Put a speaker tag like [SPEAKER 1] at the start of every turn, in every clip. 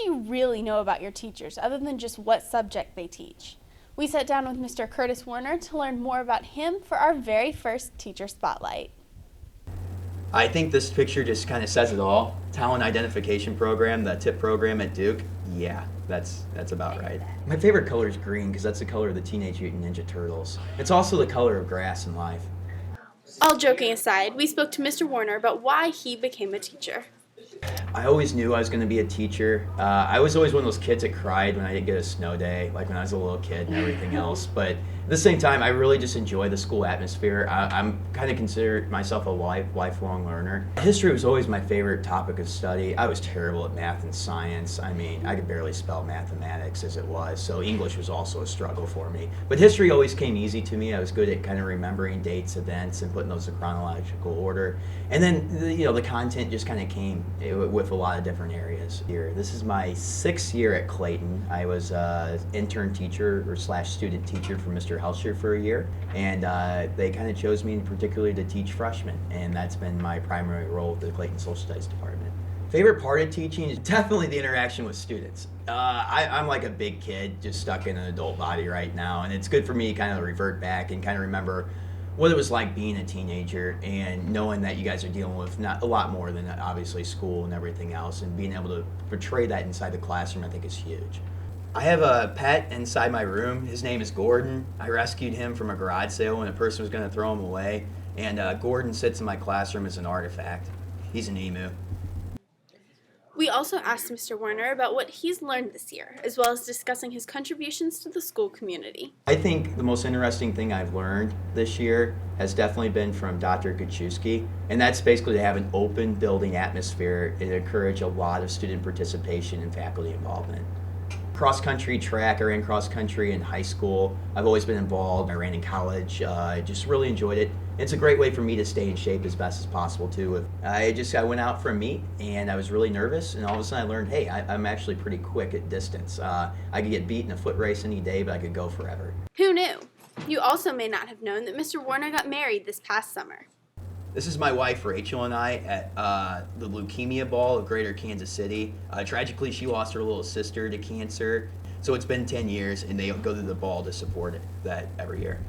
[SPEAKER 1] do you really know about your teachers other than just what subject they teach? We sat down with Mr. Curtis Werner to learn more about him for our very first Teacher Spotlight.
[SPEAKER 2] I think this picture just kind of says it all. Talent identification program, the TIP program at Duke. Yeah, that's about right. My favorite color is green because that's the color of the Teenage Mutant Ninja Turtles. It's also the color of grass and life.
[SPEAKER 1] All joking aside, we spoke to Mr. Werner about why he became a teacher.
[SPEAKER 2] I always knew I was going to be a teacher. I was always one of those kids that cried when I didn't get a snow day, like when I was a little kid and everything else. But at the same time, I really just enjoy the school atmosphere. I'm kind of consider myself a lifelong learner. History was always my favorite topic of study. I was terrible at math and science. I mean, I could barely spell mathematics as it was, so English was also a struggle for me. But history always came easy to me. I was good at kind of remembering dates, events, and putting those in chronological order. And then, the content just kind of came with a lot of different areas here. This is my 6th year at Clayton. I was intern teacher or / student teacher for Mr. Helsher for a year, and they kind of chose me particularly to teach freshmen, and that's been my primary role with the Clayton Social Studies Department. Favorite part of teaching is definitely the interaction with students. I'm like a big kid just stuck in an adult body right now, and it's good for me to kind of revert back and kind of remember what it was like being a teenager and knowing that you guys are dealing with not a lot more than obviously school and everything else, and being able to portray that inside the classroom I think is huge. I have a pet inside my room. His name is Gordon. I rescued him from a garage sale when a person was going to throw him away, and Gordon sits in my classroom as an artifact. He's an emu.
[SPEAKER 1] We also asked Mr. Werner about what he's learned this year, as well as discussing his contributions to the school community.
[SPEAKER 2] I think the most interesting thing I've learned this year has definitely been from Dr. Kaczewski, and that's basically to have an open building atmosphere and encourage a lot of student participation and faculty involvement. Cross-country track, I ran cross-country in high school. I've always been involved. I ran in college. I just really enjoyed it. It's a great way for me to stay in shape as best as possible, too. I went out for a meet, and I was really nervous, and all of a sudden I learned, hey, I'm actually pretty quick at distance. I could get beat in a foot race any day, but I could go forever.
[SPEAKER 1] Who knew? You also may not have known that Mr. Werner got married this past summer.
[SPEAKER 2] This is my wife, Rachel, and I at the Leukemia Ball of Greater Kansas City. Tragically, she lost her little sister to cancer, so it's been 10 years, and they go to the ball to support that every year.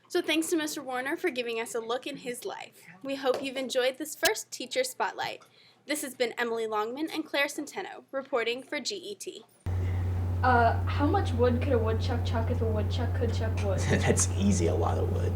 [SPEAKER 1] So thanks to Mr. Werner for giving us a look in his life. We hope you've enjoyed this first Teacher Spotlight. This has been Emily Longman and Claire Centeno, reporting for GET.
[SPEAKER 3] How much wood could a woodchuck chuck if a woodchuck could chuck wood?
[SPEAKER 2] That's easy, a lot of wood.